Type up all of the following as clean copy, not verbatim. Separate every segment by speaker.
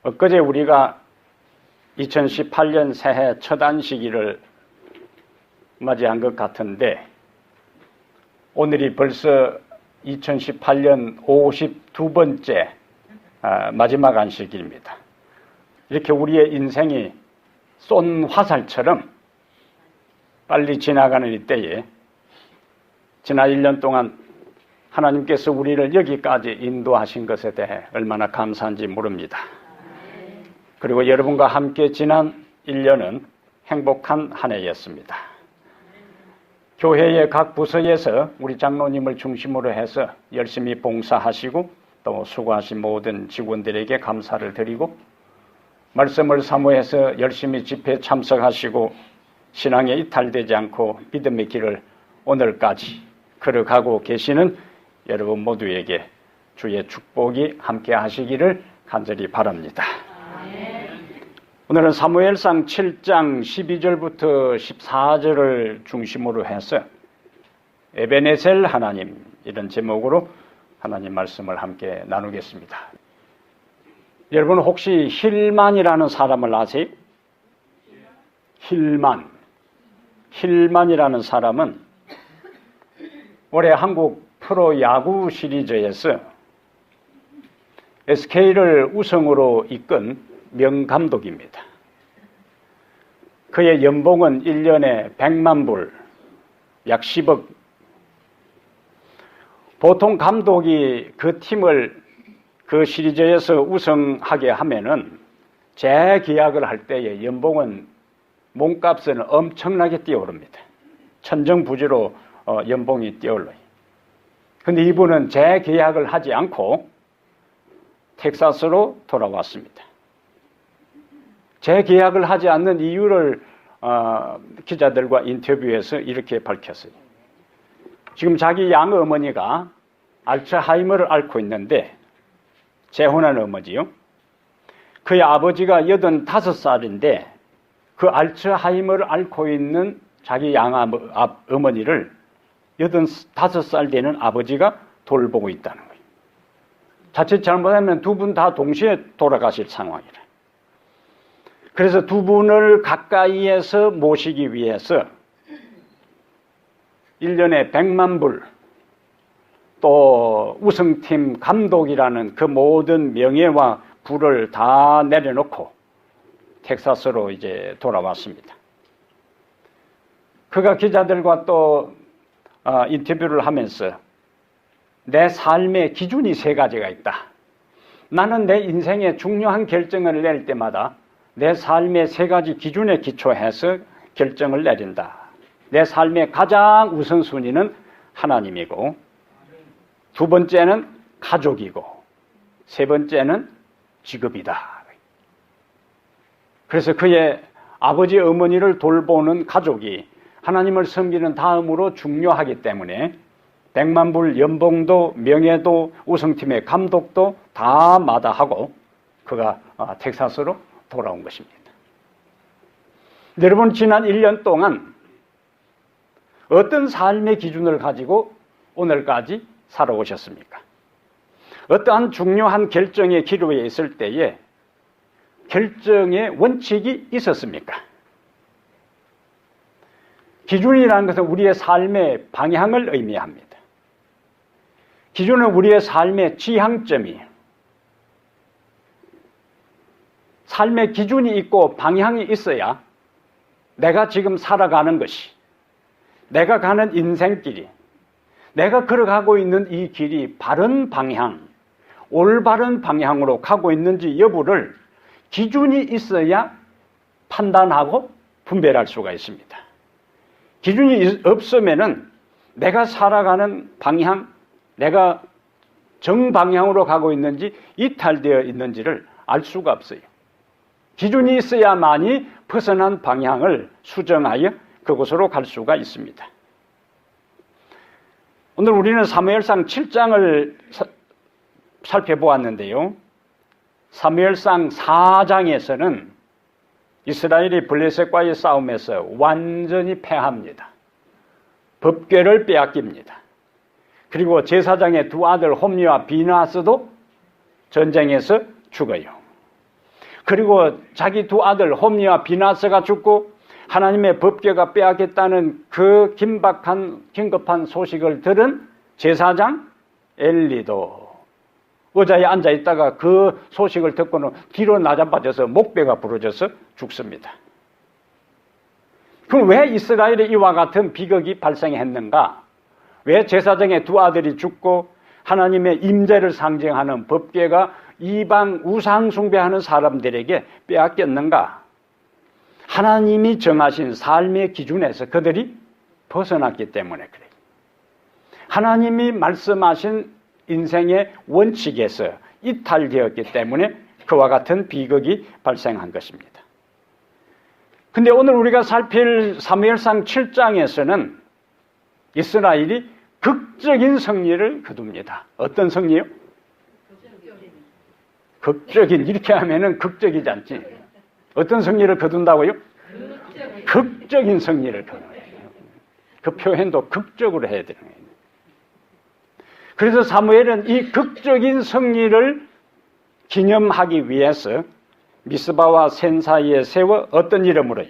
Speaker 1: 엊그제 우리가 2018년 새해 첫 안식일을 맞이한 것 같은데 오늘이 벌써 2018년 52번째 마지막 안식일입니다. 이렇게 우리의 인생이 쏜 화살처럼 빨리 지나가는 이때에 지난 1년 동안 하나님께서 우리를 여기까지 인도하신 것에 대해 얼마나 감사한지 모릅니다. 그리고 여러분과 함께 지난 1년은 행복한 한 해였습니다. 교회의 각 부서에서 우리 장로님을 중심으로 해서 열심히 봉사하시고 또 수고하신 모든 직원들에게 감사를 드리고 말씀을 사모해서 열심히 집회에 참석하시고 신앙에 이탈되지 않고 믿음의 길을 오늘까지 걸어가고 계시는 여러분 모두에게 주의 축복이 함께 하시기를 간절히 바랍니다. 오늘은 사무엘상 7장 12절부터 14절을 중심으로 해서 에베네셀 하나님 이런 제목으로 하나님 말씀을 함께 나누겠습니다. 여러분 혹시 힐만이라는 사람을 아세요? 힐만이라는 사람은 올해 한국 프로야구 시리즈에서 SK를 우승으로 이끈 명감독입니다. 그의 연봉은 1년에 100만 불, 약 10억. 보통 감독이 그 팀을 그 시리즈에서 우승하게 하면은 재계약을 할 때의 연봉은 몸값은 엄청나게 뛰어오릅니다. 천정부지로 연봉이 뛰어올라요. 근데 이분은 재계약을 하지 않고 텍사스로 돌아왔습니다. 재계약을 하지 않는 이유를 기자들과 인터뷰에서 이렇게 밝혔어요. 지금 자기 양어머니가 알츠하이머를 앓고 있는데 재혼한 어머니요. 그의 아버지가 85살인데 그 알츠하이머를 앓고 있는 자기 양어머니를 85살 되는 아버지가 돌보고 있다는 거예요. 자칫 잘못하면 두 분 다 동시에 돌아가실 상황이라. 그래서 두 분을 가까이에서 모시기 위해서 1년에 100만 불, 또 우승팀 감독이라는 그 모든 명예와 부를 다 내려놓고 텍사스로 이제 돌아왔습니다. 그가 기자들과 또 인터뷰를 하면서 내 삶의 기준이 3가지가 있다. 나는 내 인생의 중요한 결정을 낼 때마다 내 삶의 3가지 기준에 기초해서 결정을 내린다. 내 삶의 가장 우선순위는 하나님이고, 2번째는 가족이고, 3번째는 직업이다. 그래서 그의 아버지 어머니를 돌보는 가족이 하나님을 섬기는 다음으로 중요하기 때문에 100만 불 연봉도 명예도 우승팀의 감독도 다 마다하고 그가 텍사스로 돌아온 것입니다. 여러분 지난 1년 동안 어떤 삶의 기준을 가지고 오늘까지 살아오셨습니까? 어떠한 중요한 결정의 기로에 있을 때에 결정의 원칙이 있었습니까? 기준이라는 것은 우리의 삶의 방향을 의미합니다. 기준은 우리의 삶의 지향점이에요. 삶의 기준이 있고 방향이 있어야 내가 지금 살아가는 것이, 내가 가는 인생길이, 내가 걸어가고 있는 이 길이 바른 방향, 올바른 방향으로 가고 있는지 여부를 기준이 있어야 판단하고 분별할 수가 있습니다. 기준이 없으면은 내가 살아가는 방향, 내가 정방향으로 가고 있는지 이탈되어 있는지를 알 수가 없어요. 기준이 있어야만이 벗어난 방향을 수정하여 그곳으로 갈 수가 있습니다. 오늘 우리는 사무엘상 7장을 살펴보았는데요. 사무엘상 4장에서는 이스라엘이 블레셋과의 싸움에서 완전히 패합니다. 법궤를 빼앗깁니다. 그리고 제사장의 2 아들 홈리와 비나스도 전쟁에서 죽어요. 그리고 자기 두 아들 홈리와 비나스가 죽고 하나님의 법궤가 빼앗겼다는 그 긴급한 소식을 들은 제사장 엘리도 의자에 앉아 있다가 그 소식을 듣고는 뒤로 나자빠져서 목배가 부러져서 죽습니다. 그럼 왜 이스라엘에 이와 같은 비극이 발생했는가? 왜 제사장의 두 아들이 죽고 하나님의 임재를 상징하는 법궤가 이방 우상 숭배하는 사람들에게 빼앗겼는가? 하나님이 정하신 삶의 기준에서 그들이 벗어났기 때문에 그래요. 하나님이 말씀하신 인생의 원칙에서 이탈되었기 때문에 그와 같은 비극이 발생한 것입니다. 근데 오늘 우리가 살필 사무엘상 7장에서는 이스라엘이 극적인 승리를 거둡니다. 어떤 승리요? 극적인, 이렇게 하면은 극적이지 않지. 어떤 승리를 거둔다고요? 극적인 승리를 거둬요. 그 표현도 극적으로 해야 되는 거예요. 그래서 사무엘은 이 극적인 승리를 기념하기 위해서 미스바와 센 사이에 세워 어떤 이름으로요?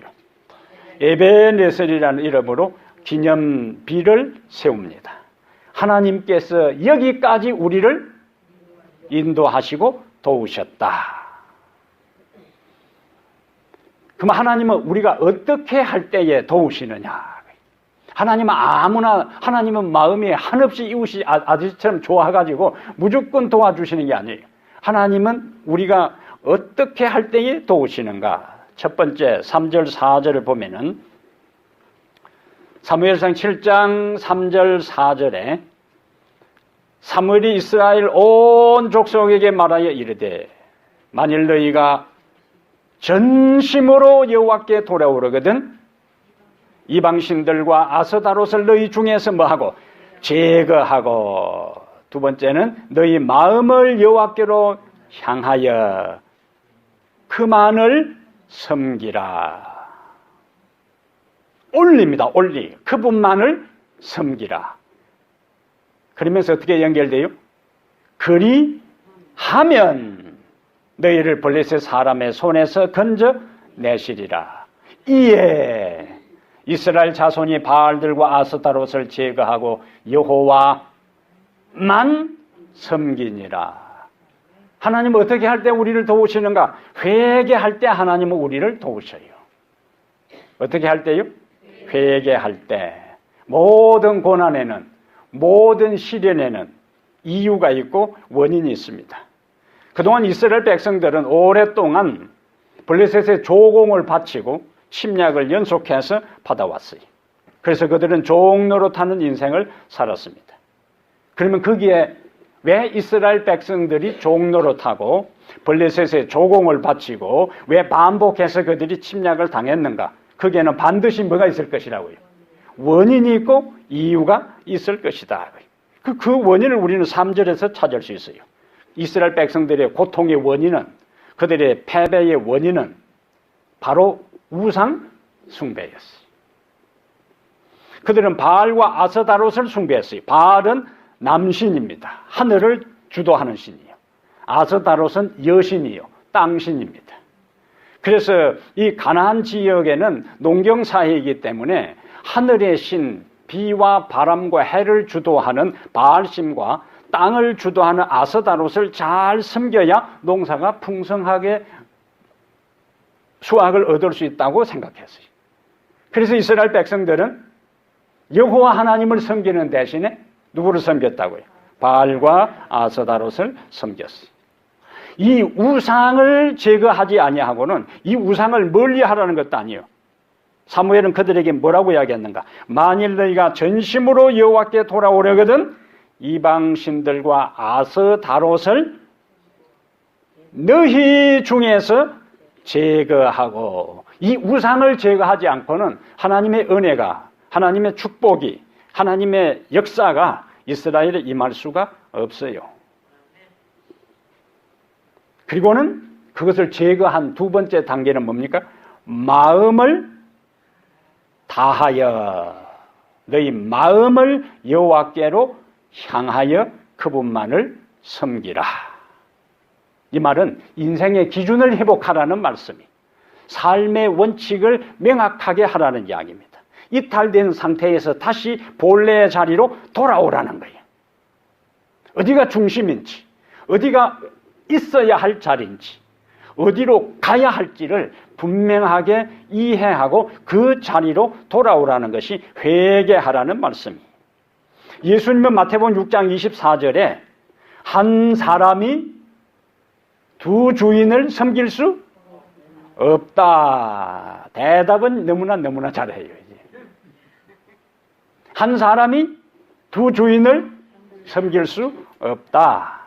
Speaker 1: 에베네셀이라는 이름으로 기념비를 세웁니다. 하나님께서 여기까지 우리를 인도하시고 도우셨다. 그럼 하나님은 우리가 어떻게 할 때에 도우시느냐? 하나님은 하나님은 마음이 한없이 이웃이 아저씨처럼 좋아가지고 무조건 도와주시는 게 아니에요. 하나님은 우리가 어떻게 할 때에 도우시는가? 첫 번째 3절 4절을 보면은 사무엘상 7장 3절 4절에 사무엘이 이스라엘 온 족속에게 말하여 이르되 만일 너희가 전심으로 여호와께 돌아오려거든 이방신들과 아스다롯을 너희 중에서 뭐하고 제거하고 두 번째는 너희 마음을 여호와께로 향하여 그만을 섬기라. 올립니다. 올리. 그분만을 섬기라. 그러면서 어떻게 연결돼요? 그리하면 너희를 블레셋 사람의 손에서 건져내시리라. 이에 이스라엘 자손이 바알들과 아스타롯을 제거하고 여호와만 섬기니라. 하나님은 어떻게 할 때 우리를 도우시는가? 회개할 때 하나님은 우리를 도우셔요. 어떻게 할 때요? 회개할 때. 모든 고난에는, 모든 시련에는 이유가 있고 원인이 있습니다. 그동안 이스라엘 백성들은 오랫동안 블레셋의 조공을 바치고 침략을 연속해서 받아왔어요. 그래서 그들은 종노릇하는 인생을 살았습니다. 그러면 거기에 왜 이스라엘 백성들이 종노릇하고 블레셋의 조공을 바치고 왜 반복해서 그들이 침략을 당했는가? 거기에는 반드시 뭐가 있을 것이라고요. 원인이 있고 이유가 있을 것이다. 그 원인을 우리는 3절에서 찾을 수 있어요. 이스라엘 백성들의 고통의 원인은, 그들의 패배의 원인은 바로 우상 숭배였어요. 그들은 바알과 아스다롯을 숭배했어요. 바알은 남신입니다. 하늘을 주도하는 신이요. 아스다롯은 여신이요. 땅신입니다. 그래서 이 가나안 지역에는 농경사회이기 때문에 하늘의 신, 비와 바람과 해를 주도하는 바알신과 땅을 주도하는 아스다롯을 잘 섬겨야 농사가 풍성하게 수확을 얻을 수 있다고 생각했어요. 그래서 이스라엘 백성들은 여호와 하나님을 섬기는 대신에 누구를 섬겼다고요? 바알과 아스다롯을 섬겼어요. 이 우상을 제거하지 아니하고는 이 우상을 멀리하라는 것도 아니에요. 사무엘은 그들에게 뭐라고 이야기했는가? 만일 너희가 전심으로 여호와께 돌아오려거든 이방신들과 아스다롯을 너희 중에서 제거하고, 이 우상을 제거하지 않고는 하나님의 은혜가, 하나님의 축복이, 하나님의 역사가 이스라엘에 임할 수가 없어요. 그리고는 그것을 제거한 두 번째 단계는 뭡니까? 마음을 다하여, 너희 마음을 여호와께로 향하여 그분만을 섬기라. 이 말은 인생의 기준을 회복하라는 말씀이, 삶의 원칙을 명확하게 하라는 이야기입니다. 이탈된 상태에서 다시 본래의 자리로 돌아오라는 거예요. 어디가 중심인지, 어디가 있어야 할 자리인지, 어디로 가야 할지를 분명하게 이해하고 그 자리로 돌아오라는 것이 회개하라는 말씀이에요. 예수님은 마태복음 6장 24절에 한 사람이 두 주인을 섬길 수 없다. 대답은 너무나 잘해요. 한 사람이 두 주인을 섬길 수 없다.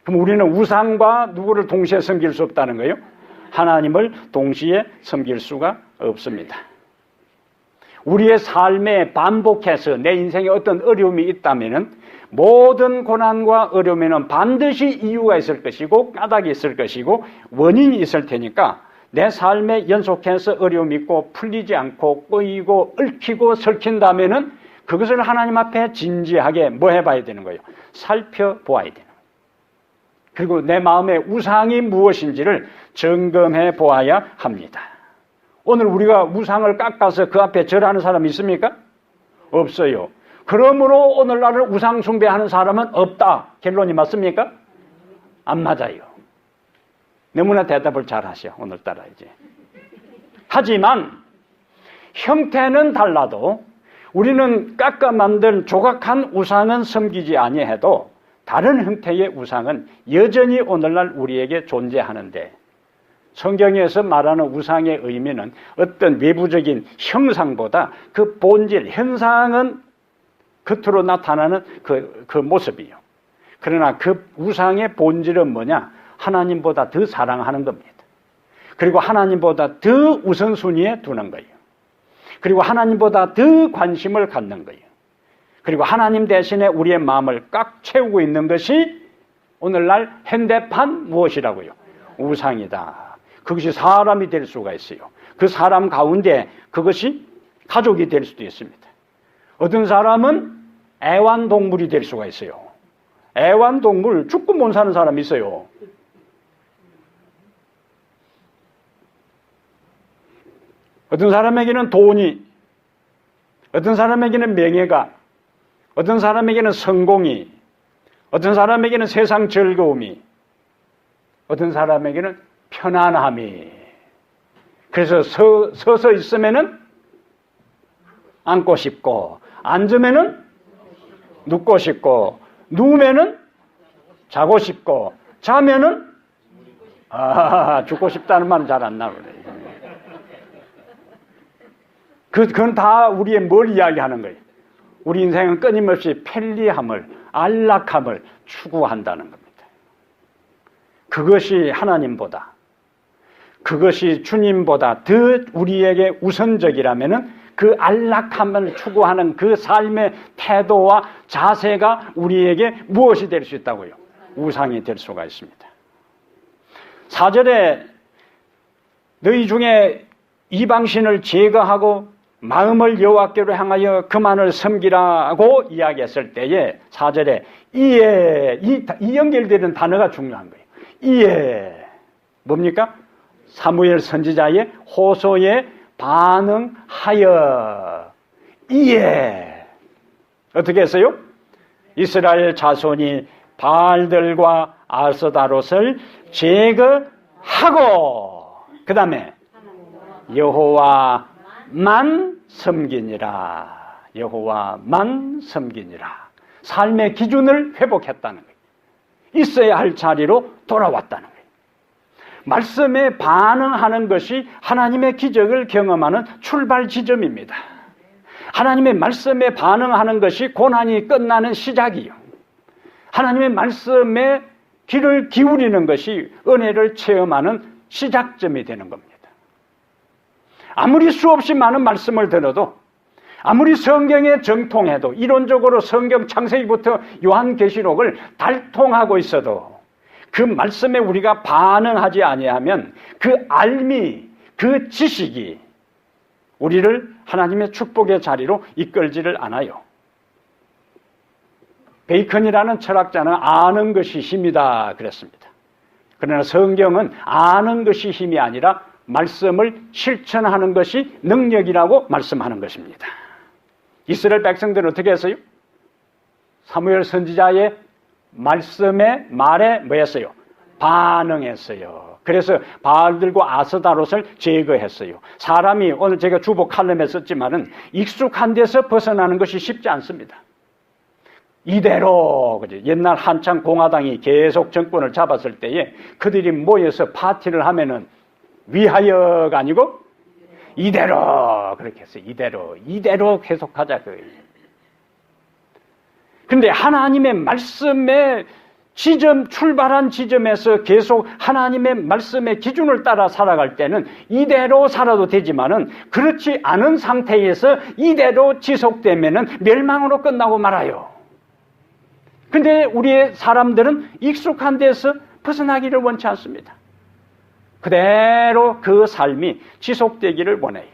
Speaker 1: 그럼 우리는 우상과 누구를 동시에 섬길 수 없다는 거예요? 하나님을 동시에 섬길 수가 없습니다. 우리의 삶에 반복해서 내 인생에 어떤 어려움이 있다면 모든 고난과 어려움에는 반드시 이유가 있을 것이고 까닭이 있을 것이고 원인이 있을 테니까 내 삶에 연속해서 어려움이 있고 풀리지 않고 꼬이고 얽히고 설킨다면 그것을 하나님 앞에 진지하게 뭐 해봐야 되는 거예요? 살펴보아야 되는 거예요. 그리고 내 마음의 우상이 무엇인지를 점검해 보아야 합니다. 오늘 우리가 우상을 깎아서 그 앞에 절하는 사람 있습니까? 없어요. 그러므로 오늘날을 우상 숭배하는 사람은 없다. 결론이 맞습니까? 안 맞아요. 너무나 대답을 잘 하셔, 오늘따라 이제. 하지만 형태는 달라도 우리는 깎아 만든 조각한 우상은 섬기지 아니해도 다른 형태의 우상은 여전히 오늘날 우리에게 존재하는데, 성경에서 말하는 우상의 의미는 어떤 외부적인 형상보다 그 본질, 현상은 겉으로 나타나는 그 모습이에요. 그러나 그 우상의 본질은 뭐냐? 하나님보다 더 사랑하는 겁니다. 그리고 하나님보다 더 우선순위에 두는 거예요. 그리고 하나님보다 더 관심을 갖는 거예요. 그리고 하나님 대신에 우리의 마음을 꽉 채우고 있는 것이 오늘날 현대판 무엇이라고요? 우상이다. 그것이 사람이 될 수가 있어요. 그 사람 가운데 그것이 가족이 될 수도 있습니다. 어떤 사람은 애완동물이 될 수가 있어요. 애완동물, 죽고 못 사는 사람이 있어요. 어떤 사람에게는 돈이, 어떤 사람에게는 명예가, 어떤 사람에게는 성공이, 어떤 사람에게는 세상 즐거움이, 어떤 사람에게는 편안함이. 그래서 서서 있으면은 앉고 싶고, 앉으면은 눕고 싶고, 누우면은 자고 싶고, 자면은 죽고 싶다는 말은 잘 안 나오네. 그건 다 우리의 뭘 이야기하는 거예요? 우리 인생은 끊임없이 편리함을, 안락함을 추구한다는 겁니다. 그것이 하나님보다, 그것이 주님보다 더 우리에게 우선적이라면은 그 안락함을 추구하는 그 삶의 태도와 자세가 우리에게 무엇이 될 수 있다고요? 우상이 될 수가 있습니다. 4절에 너희 중에 이방신을 제거하고 마음을 여호와께로 향하여 그만을 섬기라고 이야기했을 때에 4절에 이에, 이 연결되는 단어가 중요한 거예요. 이에 뭡니까? 사무엘 선지자의 호소에 반응하여. 이에 어떻게 했어요? 이스라엘 자손이 바알들과 아스다롯을 제거하고 그 다음에 여호와만 섬기니라. 여호와만 섬기니라. 삶의 기준을 회복했다는 거예요. 있어야 할 자리로 돌아왔다는 거예요. 말씀에 반응하는 것이 하나님의 기적을 경험하는 출발 지점입니다. 하나님의 말씀에 반응하는 것이 고난이 끝나는 시작이요. 하나님의 말씀에 귀를 기울이는 것이 은혜를 체험하는 시작점이 되는 겁니다. 아무리 수없이 많은 말씀을 들어도, 아무리 성경에 정통해도, 이론적으로 성경 창세기부터 요한계시록을 달통하고 있어도 그 말씀에 우리가 반응하지 아니하면 그 알미, 그 지식이 우리를 하나님의 축복의 자리로 이끌지를 않아요. 베이컨이라는 철학자는 아는 것이 힘이다 그랬습니다. 그러나 성경은 아는 것이 힘이 아니라 말씀을 실천하는 것이 능력이라고 말씀하는 것입니다. 이스라엘 백성들은 어떻게 했어요? 사무엘 선지자의 말에 뭐 했어요? 반응했어요. 그래서 바알들과 아스다롯을 제거했어요. 사람이 오늘 제가 주보 칼럼에 썼지만은 익숙한 데서 벗어나는 것이 쉽지 않습니다. 이대로 그죠? 옛날 한창 공화당이 계속 정권을 잡았을 때에 그들이 모여서 파티를 하면은 위하여가 아니고 이대로 그렇게 했어요. 이대로 계속하자 그거예요. 그런데 하나님의 말씀의 출발한 지점에서 계속 하나님의 말씀의 기준을 따라 살아갈 때는 이대로 살아도 되지만은 그렇지 않은 상태에서 이대로 지속되면은 멸망으로 끝나고 말아요. 근데 우리의 사람들은 익숙한 데서 벗어나기를 원치 않습니다. 그대로 그 삶이 지속되기를 원해요.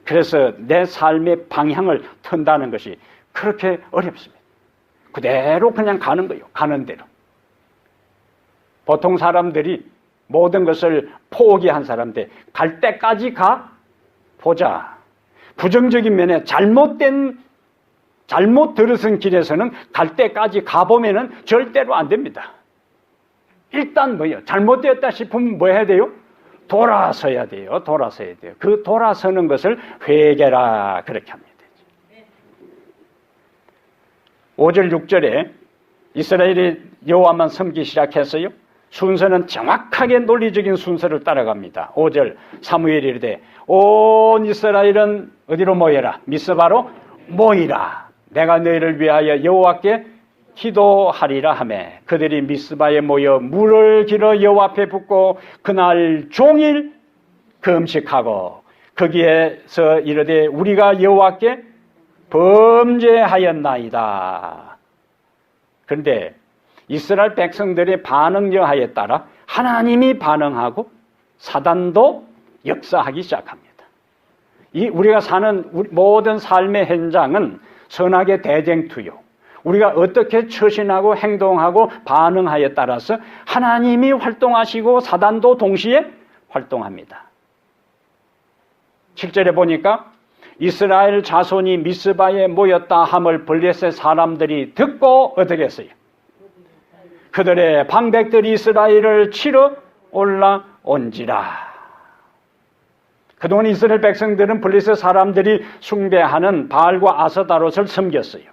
Speaker 1: 그래서 내 삶의 방향을 튼다는 것이 그렇게 어렵습니다. 그대로 그냥 가는 거예요. 가는 대로. 보통 사람들이 모든 것을 포기한 사람들 갈 때까지 가 보자. 부정적인 면에 잘못 들어선 길에서는 갈 때까지 가보면은 절대로 안 됩니다. 일단 뭐예요? 잘못되었다 싶으면 뭐 해야 돼요? 돌아서야 돼요. 그 돌아서는 것을 회개라 그렇게 합니다. 5절 6절에 이스라엘이 여호와만 섬기기 시작했어요. 순서는 정확하게 논리적인 순서를 따라갑니다. 5절 사무엘이 이르되 온 이스라엘은 어디로 모여라? 미스바로 모이라. 내가 너희를 위하여 여호와께 기도하리라 하매 그들이 미스바에 모여 물을 길어 여호와 앞에 붓고 그날 종일 금식하고 거기에서 이르되 우리가 여호와께 범죄하였나이다. 그런데 이스라엘 백성들의 반응 여하에 따라 하나님이 반응하고 사단도 역사하기 시작합니다. 우리가 사는 모든 삶의 현장은 선악의 대쟁투요. 우리가 어떻게 처신하고 행동하고 반응하에 따라서 하나님이 활동하시고 사단도 동시에 활동합니다. 7절에 보니까 이스라엘 자손이 미스바에 모였다 함을 블레셋 사람들이 듣고 어떻게 했어요? 그들의 방백들이 이스라엘을 치러 올라온지라. 그동안 이스라엘 백성들은 블레셋 사람들이 숭배하는 바알과 아스다롯을 섬겼어요.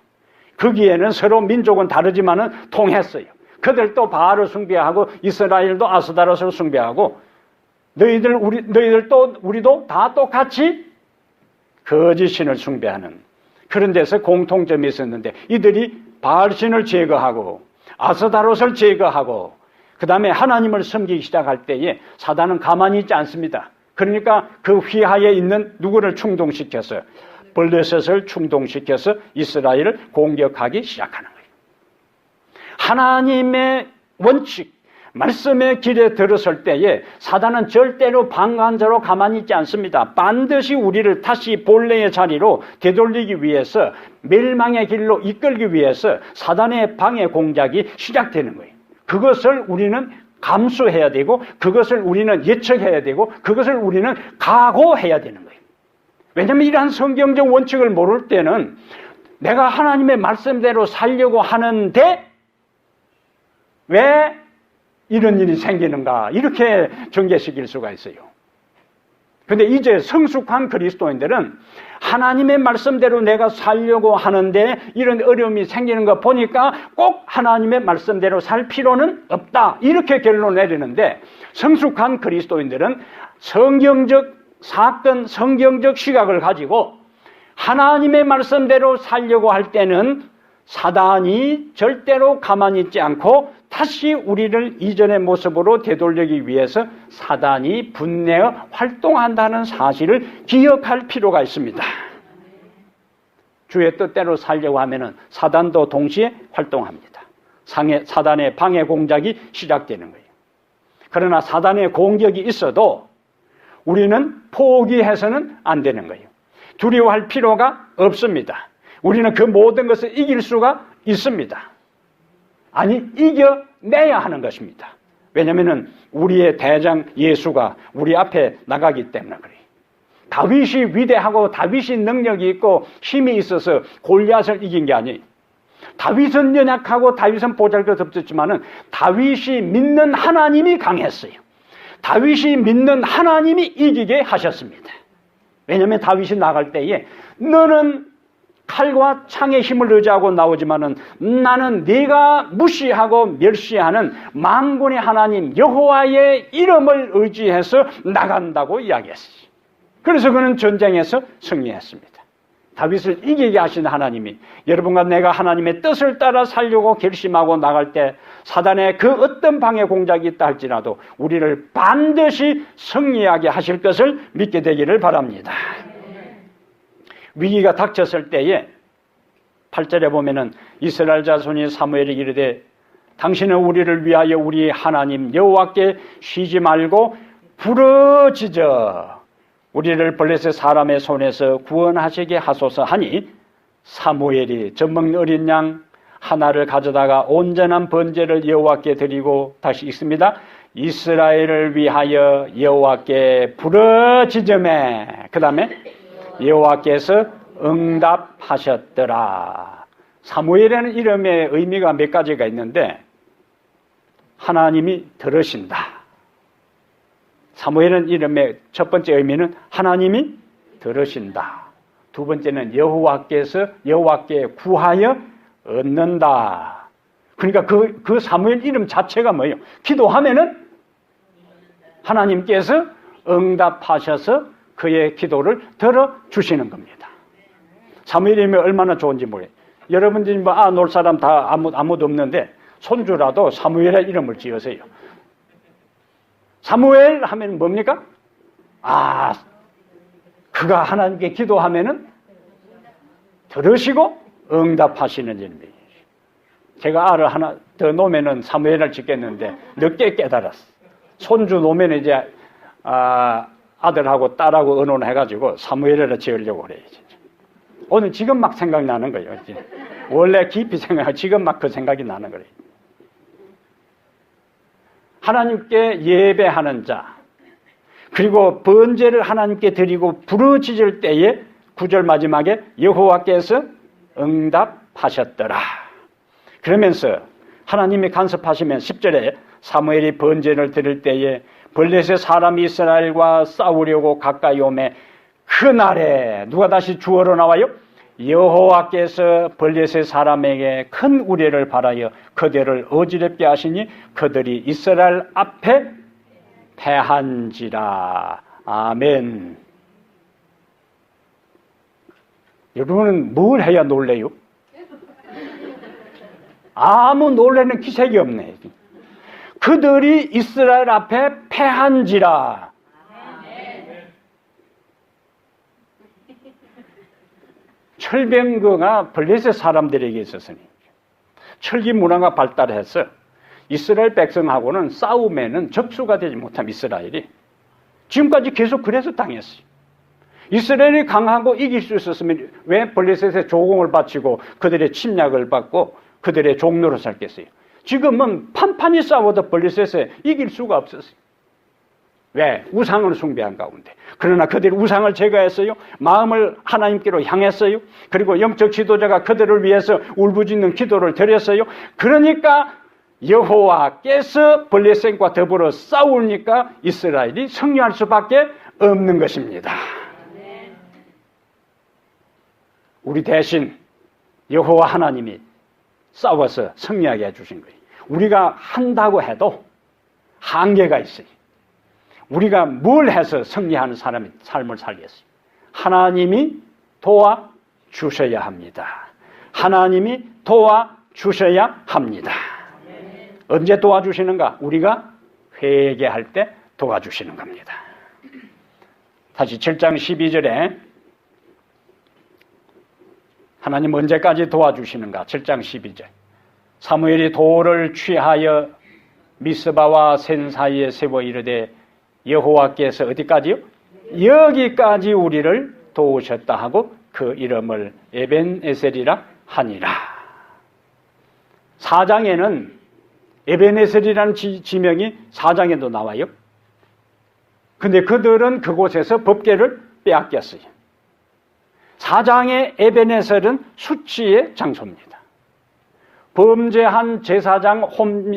Speaker 1: 거기에는 서로 민족은 다르지만은 통했어요. 그들도 바알을 숭배하고 이스라엘도 아스다롯을 숭배하고 너희들도 우리도 다 똑같이 거짓신을 숭배하는 그런 데서 공통점이 있었는데 이들이 바알신을 제거하고 아스다롯을 제거하고 그 다음에 하나님을 섬기기 시작할 때에 사단은 가만히 있지 않습니다. 그러니까 그 휘하에 있는 누구를 충동시켜서 블레셋을 충동시켜서 이스라엘을 공격하기 시작하는 거예요. 하나님의 원칙, 말씀의 길에 들어설 때에 사단은 절대로 방관자로 가만히 있지 않습니다. 반드시 우리를 다시 본래의 자리로 되돌리기 위해서 멸망의 길로 이끌기 위해서 사단의 방해 공작이 시작되는 거예요. 그것을 우리는 감수해야 되고 그것을 우리는 예측해야 되고 그것을 우리는 각오해야 되는 거예요. 왜냐하면 이러한 성경적 원칙을 모를 때는 내가 하나님의 말씀대로 살려고 하는데 왜 이런 일이 생기는가 이렇게 전개시킬 수가 있어요. 그런데 이제 성숙한 그리스도인들은 하나님의 말씀대로 내가 살려고 하는데 이런 어려움이 생기는 거 보니까 꼭 하나님의 말씀대로 살 필요는 없다 이렇게 결론을 내리는데 성숙한 그리스도인들은 성경적 사건, 성경적 시각을 가지고 하나님의 말씀대로 살려고 할 때는 사단이 절대로 가만히 있지 않고 다시 우리를 이전의 모습으로 되돌리기 위해서 사단이 분내어 활동한다는 사실을 기억할 필요가 있습니다. 주의 뜻대로 살려고 하면 사단도 동시에 활동합니다. 사단의 방해 공작이 시작되는 거예요. 그러나 사단의 공격이 있어도 우리는 포기해서는 안 되는 거예요. 두려워할 필요가 없습니다. 우리는 그 모든 것을 이길 수가 있습니다. 아니, 이겨내야 하는 것입니다. 왜냐하면 우리의 대장 예수가 우리 앞에 나가기 때문에 그래요. 다윗이 위대하고 다윗이 능력이 있고 힘이 있어서 골리앗을 이긴 게 아니에요. 다윗은 연약하고 다윗은 보잘것없었지만은 다윗이 믿는 하나님이 강했어요. 다윗이 믿는 하나님이 이기게 하셨습니다. 왜냐하면 다윗이 나갈 때에 너는 칼과 창의 힘을 의지하고 나오지만은 나는 네가 무시하고 멸시하는 만군의 하나님 여호와의 이름을 의지해서 나간다고 이야기했어요. 그래서 그는 전쟁에서 승리했습니다. 다윗을 이기게 하신 하나님이 여러분과 내가 하나님의 뜻을 따라 살려고 결심하고 나갈 때 사단의 그 어떤 방해 공작이 있다 할지라도 우리를 반드시 승리하게 하실 것을 믿게 되기를 바랍니다. 위기가 닥쳤을 때에 8절에 보면은 이스라엘 자손이 사무엘이 이르되 당신은 우리를 위하여 우리 하나님 여호와께 쉬지 말고 부르짖어 우리를 블레셋 사람의 손에서 구원하시게 하소서 하니 사무엘이 젖먹는 어린 양 하나를 가져다가 온전한 번제를 여호와께 드리고 다시 읽습니다. 이스라엘을 위하여 여호와께 부르짖음에 그 다음에 여호와께서 응답하셨더라. 사무엘이라는 이름의 의미가 몇 가지가 있는데 하나님이 들으신다. 사무엘은 이름의 첫 번째 의미는 하나님이 들으신다. 두 번째는 여호와께 구하여 얻는다. 그러니까 그 사무엘 이름 자체가 뭐예요? 기도하면은 하나님께서 응답하셔서 그의 기도를 들어주시는 겁니다. 사무엘 이름이 얼마나 좋은지 모르겠어요. 여러분들이 놀 사람 다 아무도 없는데 손주라도 사무엘의 이름을 지으세요. 사무엘 하면 뭡니까? 그가 하나님께 기도하면은 들으시고 응답하시는 이름이에요. 제가 알을 하나 더 놓으면은 사무엘을 짓겠는데 늦게 깨달았어. 손주 놓으면 이제 아들하고 딸하고 의논해가지고 사무엘을 지으려고 그래요. 진짜. 오늘 지금 막 생각나는 거예요. 이제. 원래 깊이 생각하고 지금 막 그 생각이 나는 거예요. 하나님께 예배하는 자, 그리고 번제를 하나님께 드리고 부르짖을 때에 9절 마지막에 여호와께서 응답하셨더라. 그러면서 하나님이 간섭하시면 10절에 사무엘이 번제를 드릴 때에 블레셋 사람이 이스라엘과 싸우려고 가까이 오매 그날에 누가 다시 주어로 나와요? 여호와께서 블레셋 사람에게 큰 우레를 발하여 그들을 어지럽게 하시니 그들이 이스라엘 앞에 패한지라. 아멘. 여러분은 뭘 해야 놀래요? 아무 놀래는 기색이 없네. 그들이 이스라엘 앞에 패한지라. 철병거가 블레셋 사람들에게 있었으니 철기 문화가 발달해서 이스라엘 백성하고는 싸움에는 접수가 되지 못한 이스라엘이 지금까지 계속 그래서 당했어요. 이스라엘이 강하고 이길 수 있었으면 왜 블레셋에 조공을 바치고 그들의 침략을 받고 그들의 종로로 살겠어요? 지금은 판판이 싸워도 블레셋에 이길 수가 없었어요. 왜? 우상을 숭배한 가운데. 그러나 그들이 우상을 제거했어요. 마음을 하나님께로 향했어요. 그리고 영적 지도자가 그들을 위해서 울부짖는 기도를 드렸어요. 그러니까 여호와께서 블레셋과 더불어 싸우니까 이스라엘이 승리할 수밖에 없는 것입니다. 우리 대신 여호와 하나님이 싸워서 승리하게 해주신 거예요. 우리가 한다고 해도 한계가 있어요. 우리가 뭘 해서 승리하는 사람의 삶을 살겠어요? 하나님이 도와주셔야 합니다. 하나님이 도와주셔야 합니다. 언제 도와주시는가? 우리가 회개할 때 도와주시는 겁니다. 다시 7장 12절에 하나님 언제까지 도와주시는가? 7장 12절. 사무엘이 돌을 취하여 미스바와 센 사이에 세워 이르되 여호와께서 어디까지요? 여기까지 우리를 도우셨다 하고 그 이름을 에벤에셀이라 하니라. 4장에는 에베네셀이라는 지명이 4장에도 나와요. 근데 그들은 그곳에서 법궤를 빼앗겼어요. 4장의 에베네셀은 수치의 장소입니다. 범죄한 제사장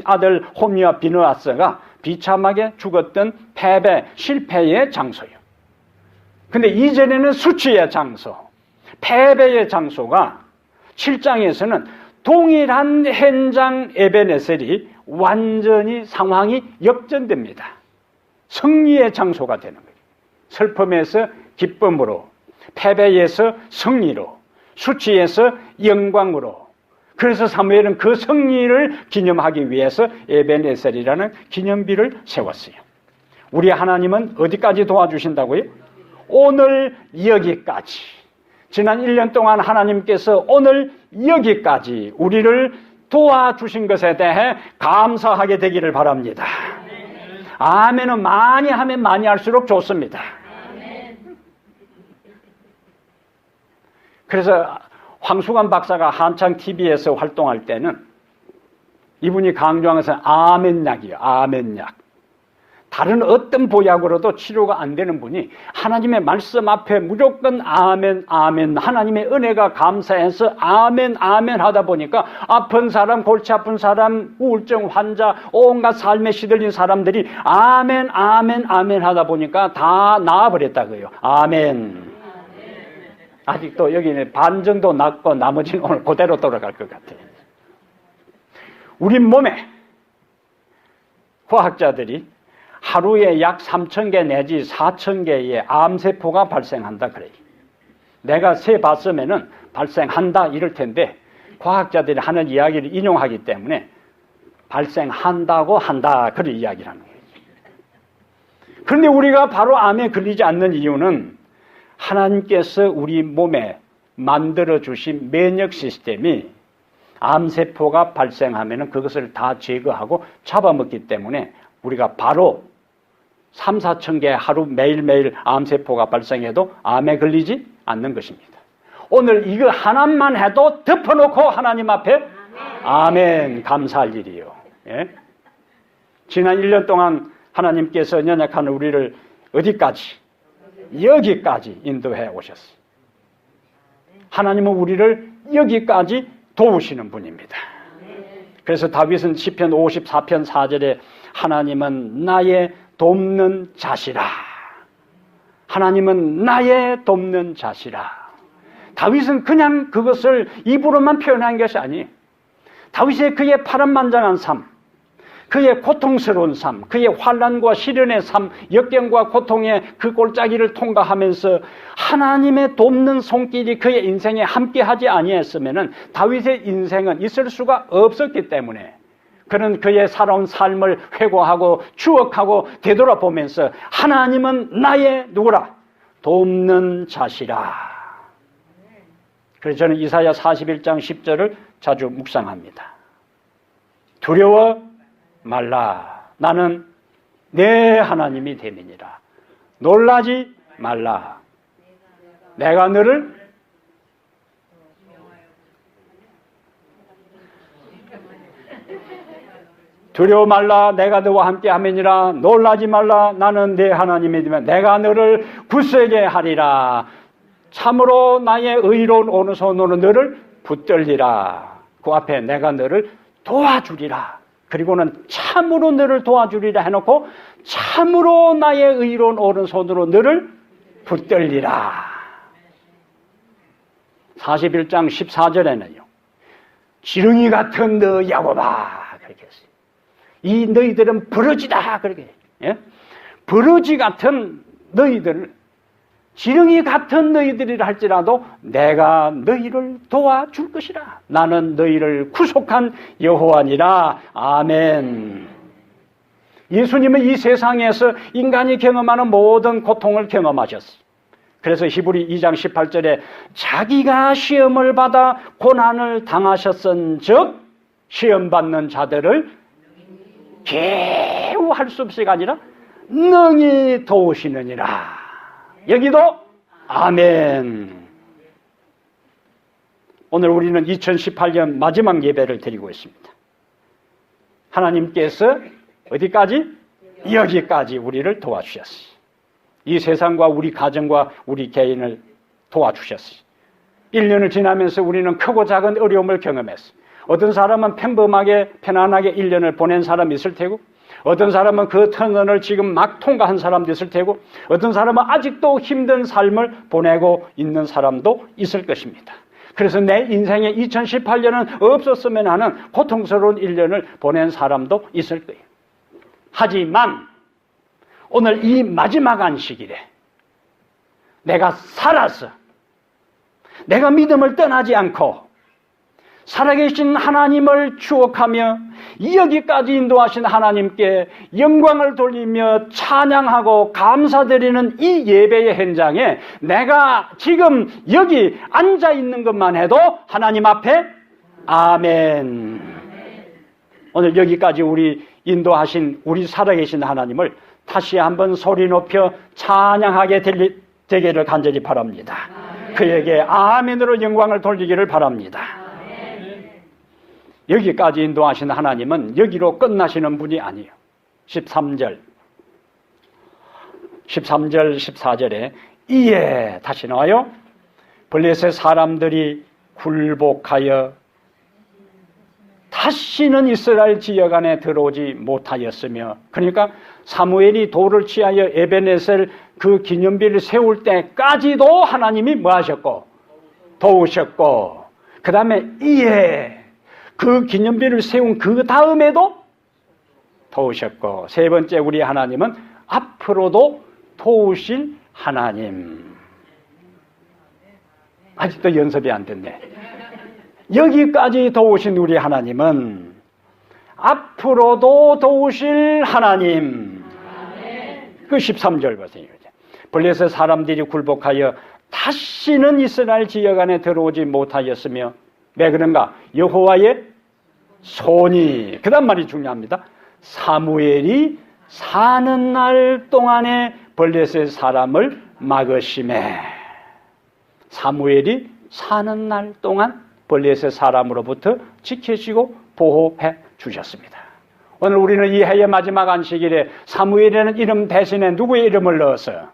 Speaker 1: 아들 홈리와 비느하스가 비참하게 죽었던 패배, 실패의 장소예요. 근데 이전에는 수치의 장소, 패배의 장소가 7장에서는 동일한 현장 에베네셀이 완전히 상황이 역전됩니다. 승리의 장소가 되는 거예요. 슬픔에서 기쁨으로, 패배에서 승리로, 수치에서 영광으로. 그래서 사무엘은 그 승리를 기념하기 위해서 에베네셀이라는 기념비를 세웠어요. 우리 하나님은 어디까지 도와주신다고요? 오늘 여기까지. 지난 1년 동안 하나님께서 오늘 여기까지 우리를 도와주신 것에 대해 감사하게 되기를 바랍니다. 아멘은 많이 하면 많이 할수록 좋습니다. 그래서 황수관 박사가 한창 TV에서 활동할 때는 이분이 강조한 것은 아멘약이에요. 아멘약. 다른 어떤 보약으로도 치료가 안 되는 분이 하나님의 말씀 앞에 무조건 아멘, 아멘, 하나님의 은혜가 감사해서 아멘, 아멘 하다 보니까 아픈 사람, 골치 아픈 사람, 우울증 환자, 온갖 삶에 시들린 사람들이 아멘, 아멘, 아멘 하다 보니까 다 나아버렸다고요. 아멘. 아직도 여기는 반 정도 낫고 나머지는 오늘 그대로 돌아갈 것 같아요. 우리 몸에 과학자들이 하루에 약 3,000개 내지 4,000개의 암세포가 발생한다 그래요. 내가 세봤으면은 발생한다 이럴 텐데 과학자들이 하는 이야기를 인용하기 때문에 발생한다고 한다 그런 이야기를 하는 거예요. 그런데 우리가 바로 암에 걸리지 않는 이유는 하나님께서 우리 몸에 만들어주신 면역 시스템이 암세포가 발생하면은 그것을 다 제거하고 잡아먹기 때문에 우리가 바로 3, 4천 개 하루 매일매일 암세포가 발생해도 암에 걸리지 않는 것입니다. 오늘 이거 하나만 해도 덮어놓고 하나님 앞에 아멘 감사할 일이요. 예? 지난 1년 동안 하나님께서 연약한 우리를 어디까지? 여기까지 인도해 오셨어요. 하나님은 우리를 여기까지 도우시는 분입니다. 그래서 다윗은 시편 54편 4절에 하나님은 나의 돕는 자시라. 하나님은 나의 돕는 자시라. 다윗은 그냥 그것을 입으로만 표현한 것이 아니에요. 다윗의 그의 파란만장한 삶, 그의 고통스러운 삶, 그의 환난과 시련의 삶, 역경과 고통의 그 골짜기를 통과하면서 하나님의 돕는 손길이 그의 인생에 함께하지 아니했으면은 다윗의 인생은 있을 수가 없었기 때문에 그는 그의 살아온 삶을 회고하고 추억하고 되돌아보면서 하나님은 나의 누구라? 돕는 자시라. 그래서 저는 이사야 41장 10절을 자주 묵상합니다. 두려워 말라. 나는 내 하나님이 됨이니라. 놀라지 말라. 내가 너를 두려워 말라. 내가 너와 함께 하매니라. 놀라지 말라. 나는 내 하나님이 되면 내가 너를 굳세게 하리라. 참으로 나의 의로운 오른손으로 너를 붙들리라. 그 앞에 내가 너를 도와주리라. 그리고는 참으로 너를 도와주리라 해놓고 참으로 나의 의로운 오른손으로 너를 붙들리라. 41장 14절에는요. 지렁이 같은 너 야곱아. 그렇게 했어요. 이 너희들은 버러지다. 그렇게. 예? 버러지 같은 너희들, 지렁이 같은 너희들이라 할지라도 내가 너희를 도와줄 것이라. 나는 너희를 구속한 여호와니라. 아멘. 예수님은 이 세상에서 인간이 경험하는 모든 고통을 경험하셨어요. 그래서 히브리 2장 18절에 자기가 시험을 받아 고난을 당하셨은즉 시험받는 자들을 개우 할 수 없이가 아니라 능히 도우시느니라. 여기도 아멘. 오늘 우리는 2018년 마지막 예배를 드리고 있습니다. 하나님께서 어디까지? 여기까지 우리를 도와주셨어요. 이 세상과 우리 가정과 우리 개인을 도와주셨어요. 1년을 지나면서 우리는 크고 작은 어려움을 경험했어요. 어떤 사람은 평범하게 편안하게 1년을 보낸 사람이 있을 테고, 어떤 사람은 그 터널을 지금 막 통과한 사람도 있을 테고, 어떤 사람은 아직도 힘든 삶을 보내고 있는 사람도 있을 것입니다. 그래서 내 인생에 2018년은 없었으면 하는 고통스러운 1년을 보낸 사람도 있을 거예요. 하지만 오늘 이 마지막 안식일에 내가 살아서 내가 믿음을 떠나지 않고 살아계신 하나님을 추억하며 여기까지 인도하신 하나님께 영광을 돌리며 찬양하고 감사드리는 이 예배의 현장에 내가 지금 여기 앉아 있는 것만 해도 하나님 앞에 아멘. 오늘 여기까지 우리 인도하신 우리 살아계신 하나님을 다시 한번 소리 높여 찬양하게 되기를 간절히 바랍니다. 그에게 아멘으로 영광을 돌리기를 바랍니다. 여기까지 인도하신 하나님은 여기로 끝나시는 분이 아니에요. 13절, 14절에 이에 다시 나와요. 블레셋 사람들이 굴복하여 다시는 이스라엘 지역 안에 들어오지 못하였으며, 그러니까 사무엘이 돌을 취하여 에베네셀 그 기념비를 세울 때까지도 하나님이 뭐 하셨고? 도우셨고, 그 다음에 이에 그 기념비를 세운 그 다음에도 도우셨고, 세 번째 우리 하나님은 앞으로도 도우실 하나님. 아직도 연습이 안 됐네. 여기까지 도우신 우리 하나님은 앞으로도 도우실 하나님. 그 13절 보세요. 블레셋 사람들이 굴복하여 다시는 이스라엘 지역 안에 들어오지 못하였으며, 왜 그런가? 여호와의 손이, 그 다음 말이 중요합니다. 사무엘이 사는 날 동안에 블레셋 사람을 막으심에, 사무엘이 사는 날 동안 블레셋 사람으로부터 지키시고 보호해 주셨습니다. 오늘 우리는 이 해의 마지막 안식일에 사무엘이라는 이름 대신에 누구의 이름을 넣어서?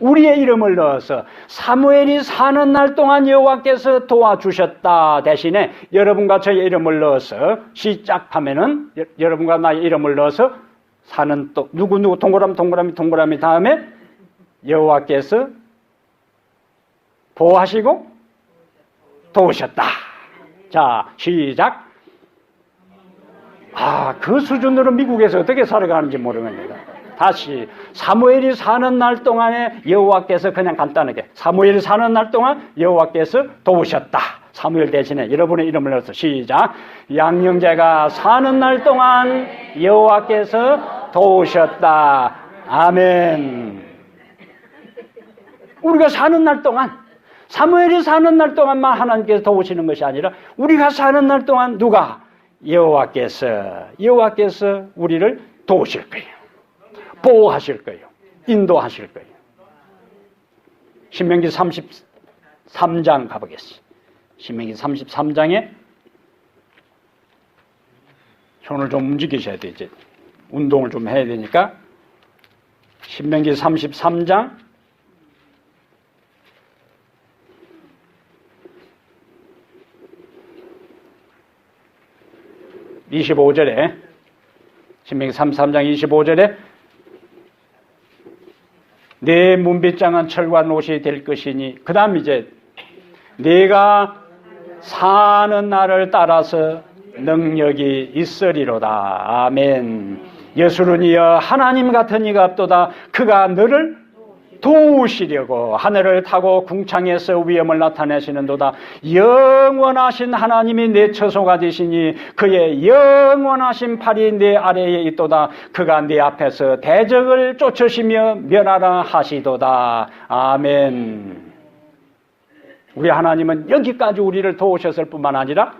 Speaker 1: 우리의 이름을 넣어서 사무엘이 사는 날 동안 여호와께서 도와주셨다 대신에 여러분과 저의 이름을 넣어서 시작하면은 여러분과 나의 이름을 넣어서 사는 또 누구 동그라미 다음에 여호와께서 보호하시고 도우셨다. 자, 시작. 그 수준으로 미국에서 어떻게 살아가는지 모르겠습니다. 다시 사무엘이 사는 날 동안에 여호와께서, 그냥 간단하게 사무엘이 사는 날 동안 여호와께서 도우셨다. 사무엘 대신에 여러분의 이름을 넣어서 시작. 양형제가 사는 날 동안 여호와께서 도우셨다. 아멘. 우리가 사는 날 동안, 사무엘이 사는 날 동안만 하나님께서 도우시는 것이 아니라 우리가 사는 날 동안 누가? 여호와께서 우리를 도우실 거예요. 보호하실 거예요. 인도하실 거예요. 신명기 33장 가보겠습니다. 신명기 33장에 손을 좀 움직이셔야 돼. 이제 운동을 좀 해야 되니까. 신명기 33장 25절에, 신명기 33장 25절에 내 문빗장은 철과 노시 될 것이니, 그 다음 이제 네가 사는 날을 따라서 능력이 있으리로다. 아멘. 예수는 이여 하나님 같은 이가 없도다. 그가 너를 도우시려고 하늘을 타고 궁창에서 위엄을 나타내시는도다. 영원하신 하나님이 내 처소가 되시니 그의 영원하신 팔이 내 아래에 있도다. 그가 네 앞에서 대적을 쫓으시며 멸하라 하시도다. 아멘. 우리 하나님은 여기까지 우리를 도우셨을 뿐만 아니라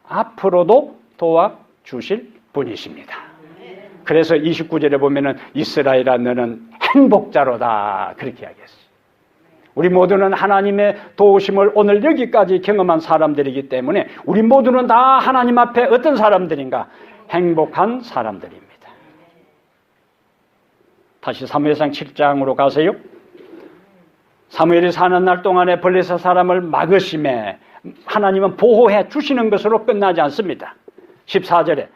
Speaker 1: 앞으로도 도와주실 분이십니다. 그래서 29절에 보면은 이스라엘아 너는 행복자로다, 그렇게 이야기했어요. 우리 모두는 하나님의 도우심을 오늘 여기까지 경험한 사람들이기 때문에 우리 모두는 다 하나님 앞에 어떤 사람들인가? 행복한 사람들입니다. 다시 사무엘상 7장으로 가세요. 사무엘이 사는 날 동안에 블레셋 사람을 막으심에 하나님은 보호해 주시는 것으로 끝나지 않습니다. 14절에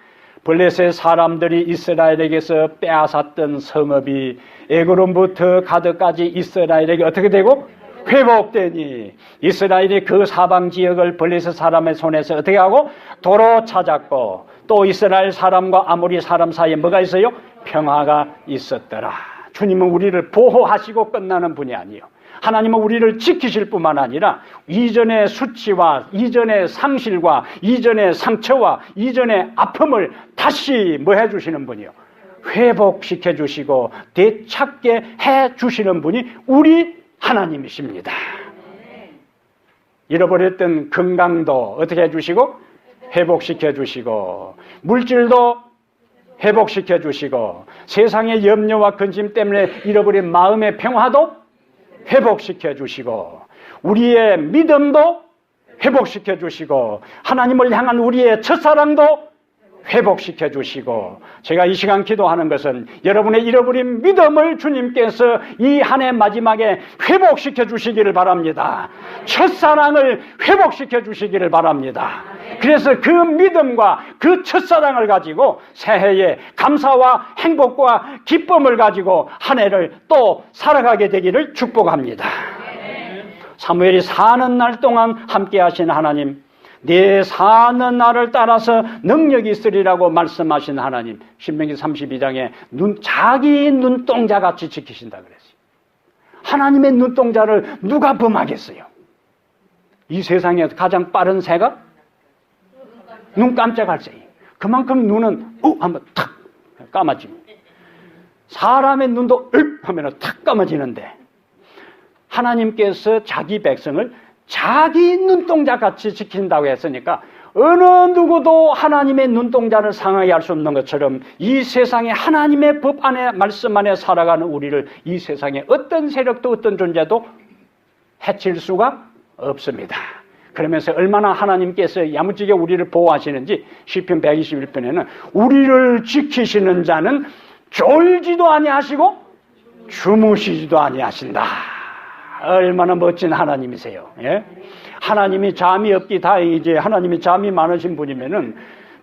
Speaker 1: 블레셋 사람들이 이스라엘에게서 빼앗았던 성읍이 에그론부터 가드까지 이스라엘에게 어떻게 되고? 회복되니 이스라엘이 그 사방 지역을 블레셋 사람의 손에서 어떻게 하고? 도로 찾았고 또 이스라엘 사람과 아모리 사람 사이에 뭐가 있어요? 평화가 있었더라. 주님은 우리를 보호하시고 끝나는 분이 아니에요. 하나님은 우리를 지키실 뿐만 아니라 이전의 수치와 이전의 상실과 이전의 상처와 이전의 아픔을 다시 뭐 해주시는 분이요? 회복시켜 주시고 되찾게 해주시는 분이 우리 하나님이십니다. 잃어버렸던 건강도 어떻게 해주시고? 회복시켜 주시고 물질도 회복시켜 주시고 세상의 염려와 근심 때문에 잃어버린 마음의 평화도 회복시켜 주시고 우리의 믿음도 회복시켜 주시고 하나님을 향한 우리의 첫사랑도 회복시켜 주시고 제가 이 시간 기도하는 것은 여러분의 잃어버린 믿음을 주님께서 이 한 해 마지막에 회복시켜 주시기를 바랍니다. 첫사랑을 회복시켜 주시기를 바랍니다. 그래서 그 믿음과 그 첫사랑을 가지고 새해에 감사와 행복과 기쁨을 가지고 한 해를 또 살아가게 되기를 축복합니다. 사무엘이 사는 날 동안 함께 하신 하나님, 내 사는 날을 따라서 능력이 있으리라고 말씀하신 하나님, 신명기 32장에 자기 눈동자같이 지키신다 그랬어요. 하나님의 눈동자를 누가 범하겠어요? 이 세상에 가장 빠른 새가 눈 깜짝할 새예요. 그만큼 눈은 하면 탁 감아집니다. 사람의 눈도 하면 탁 감아지는데 하나님께서 자기 백성을 자기 눈동자같이 지킨다고 했으니까 어느 누구도 하나님의 눈동자를 상하게 할 수 없는 것처럼 이 세상에 하나님의 법 안에 말씀 안에 살아가는 우리를 이 세상에 어떤 세력도 어떤 존재도 해칠 수가 없습니다. 그러면서 얼마나 하나님께서 야무지게 우리를 보호하시는지 시편 121편에는 우리를 지키시는 자는 졸지도 아니하시고 주무시지도 아니하신다. 얼마나 멋진 하나님이세요. 예? 하나님이 잠이 없기 다행이지 하나님이 잠이 많으신 분이면은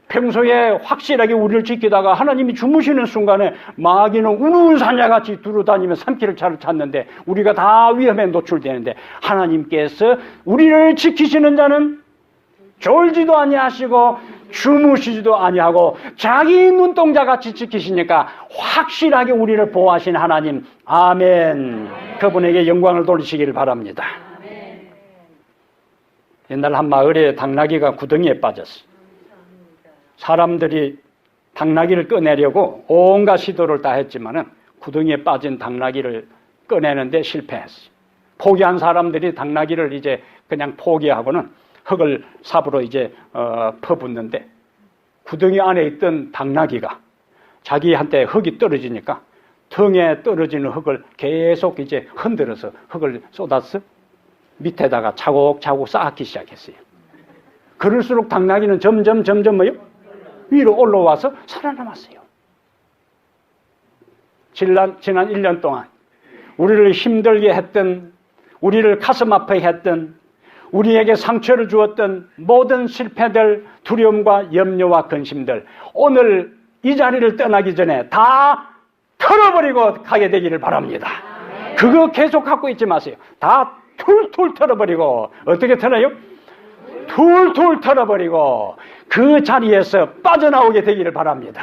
Speaker 1: 평소에 확실하게 우리를 지키다가 하나님이 주무시는 순간에 마귀는 우는 사자같이 두루다니며 삼키를 차를 찾는데 우리가 다 위험에 노출되는데 하나님께서 우리를 지키시는 자는 졸지도 아니하시고 주무시지도 아니하고 자기 눈동자같이 지키시니까 확실하게 우리를 보호하신 하나님, 아멘. 그분에게 영광을 돌리시기를 바랍니다. 옛날 한 마을에 당나귀가 구덩이에 빠졌어요. 사람들이 당나귀를 꺼내려고 온갖 시도를 다 했지만은 구덩이에 빠진 당나귀를 꺼내는데 실패했어요. 포기한 사람들이 당나귀를 이제 그냥 포기하고는 흙을 삽으로 이제 퍼붓는데 구덩이 안에 있던 당나귀가 자기한테 흙이 떨어지니까 등에 떨어지는 흙을 계속 이제 흔들어서 흙을 쏟아서 밑에다가 차곡차곡 쌓기 시작했어요. 그럴수록 당나귀는 점점 뭐요? 위로 올라와서 살아남았어요. 지난 1년 동안 우리를 힘들게 했던, 우리를 가슴 아프게 했던, 우리에게 상처를 주었던 모든 실패들, 두려움과 염려와 근심들, 오늘 이 자리를 떠나기 전에 다 털어버리고 가게 되기를 바랍니다. 그거 계속 갖고 있지 마세요. 다 툴툴 털어버리고, 어떻게 털어요? 툴툴 털어버리고 그 자리에서 빠져나오게 되기를 바랍니다.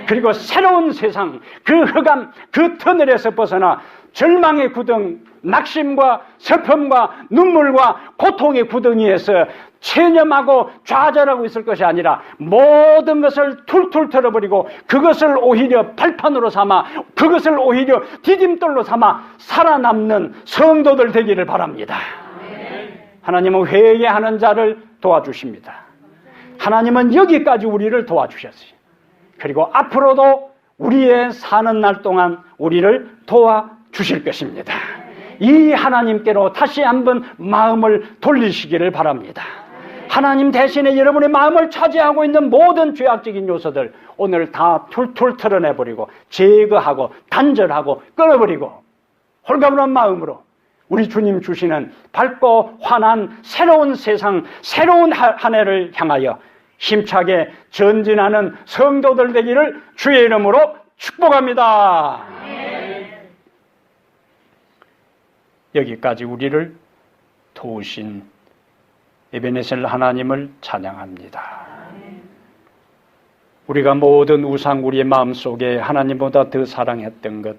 Speaker 1: 그리고 새로운 세상, 그 흑암, 그 터널에서 벗어나 절망의 구덩, 낙심과 슬픔과 눈물과 고통의 구덩이에서 체념하고 좌절하고 있을 것이 아니라 모든 것을 툴툴 털어버리고 그것을 오히려 발판으로 삼아, 그것을 오히려 디딤돌로 삼아 살아남는 성도들 되기를 바랍니다. 하나님은 회개하는 자를 도와주십니다. 하나님은 여기까지 우리를 도와주셨어요. 그리고 앞으로도 우리의 사는 날 동안 우리를 도와주실 것입니다. 이 하나님께로 다시 한번 마음을 돌리시기를 바랍니다. 하나님 대신에 여러분의 마음을 차지하고 있는 모든 죄악적인 요소들 오늘 다 툴툴 털어내버리고 제거하고 단절하고 끊어버리고 홀가분한 마음으로 우리 주님 주시는 밝고 환한 새로운 세상, 새로운 한 해를 향하여 힘차게 전진하는 성도들 되기를 주의 이름으로 축복합니다. 여기까지 우리를 도우신 에베네셀 하나님을 찬양합니다. 우리가 모든 우상 우리의 마음속에 하나님보다 더 사랑했던 것,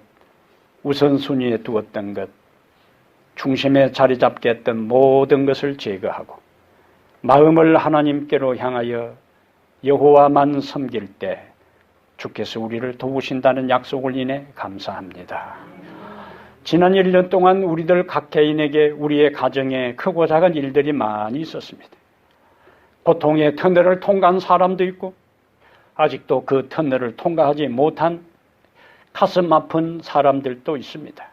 Speaker 1: 우선순위에 두었던 것, 중심에 자리 잡게 했던 모든 것을 제거하고 마음을 하나님께로 향하여 여호와만 섬길 때 주께서 우리를 도우신다는 약속을 인해 감사합니다. 지난 1년 동안 우리들 각 개인에게 우리의 가정에 크고 작은 일들이 많이 있었습니다. 고통의 터널을 통과한 사람도 있고 아직도 그 터널을 통과하지 못한 가슴 아픈 사람들도 있습니다.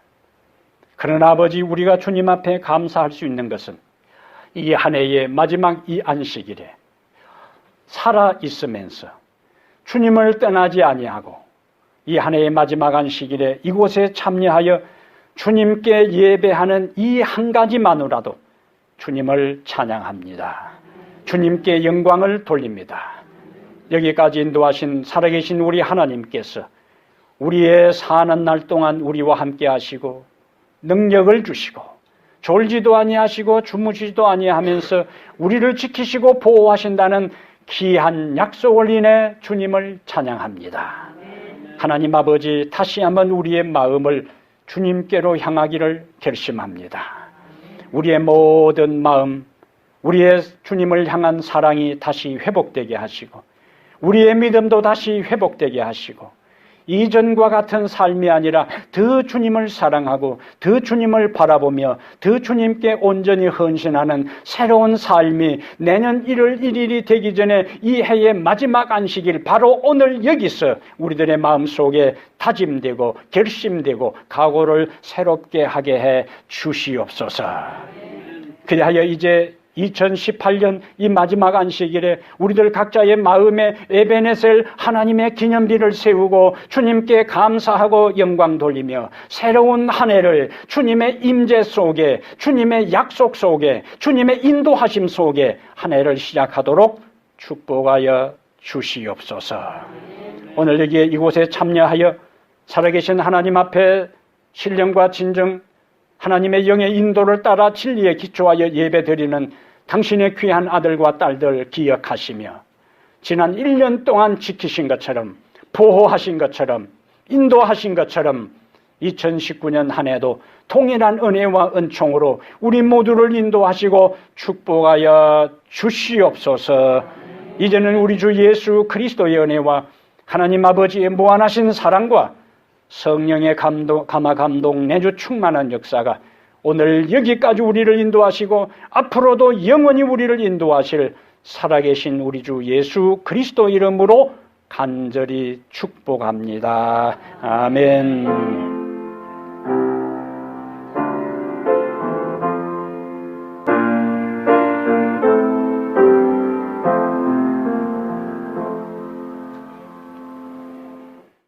Speaker 1: 그러나 아버지, 우리가 주님 앞에 감사할 수 있는 것은 이 한 해의 마지막 이 안식일에 살아있으면서 주님을 떠나지 아니하고 이 한 해의 마지막 안식일에 이곳에 참여하여 주님께 예배하는 이 한 가지만으로도 주님을 찬양합니다. 주님께 영광을 돌립니다. 여기까지 인도하신 살아계신 우리 하나님께서 우리의 사는 날 동안 우리와 함께 하시고 능력을 주시고 졸지도 아니하시고 주무시지도 아니하면서 우리를 지키시고 보호하신다는 귀한 약속을 인해 주님을 찬양합니다. 하나님 아버지, 다시 한번 우리의 마음을 주님께로 향하기를 결심합니다. 우리의 모든 마음, 우리의 주님을 향한 사랑이 다시 회복되게 하시고 우리의 믿음도 다시 회복되게 하시고 이전과 같은 삶이 아니라 더 주님을 사랑하고 더 주님을 바라보며 더 주님께 온전히 헌신하는 새로운 삶이 내년 1월 1일이 되기 전에 이 해의 마지막 안식일 바로 오늘 여기서 우리들의 마음속에 다짐되고 결심되고 각오를 새롭게 하게 해 주시옵소서. 그리하여 이제 2018년 이 마지막 안식일에 우리들 각자의 마음에 에베네셀 하나님의 기념비를 세우고 주님께 감사하고 영광 돌리며 새로운 한 해를 주님의 임재 속에, 주님의 약속 속에, 주님의 인도하심 속에 한 해를 시작하도록 축복하여 주시옵소서. 오늘 여기에 이곳에 참여하여 살아계신 하나님 앞에 신령과 진정 하나님의 영의 인도를 따라 진리에 기초하여 예배드리는 당신의 귀한 아들과 딸들 기억하시며 지난 1년 동안 지키신 것처럼 보호하신 것처럼 인도하신 것처럼 2019년 한 해도 동일한 은혜와 은총으로 우리 모두를 인도하시고 축복하여 주시옵소서. 이제는 우리 주 예수 그리스도의 은혜와 하나님 아버지의 무한하신 사랑과 성령의 감화 감동 내주 충만한 역사가 오늘 여기까지 우리를 인도하시고 앞으로도 영원히 우리를 인도하실 살아계신 우리 주 예수 그리스도 이름으로 간절히 축복합니다. 아멘.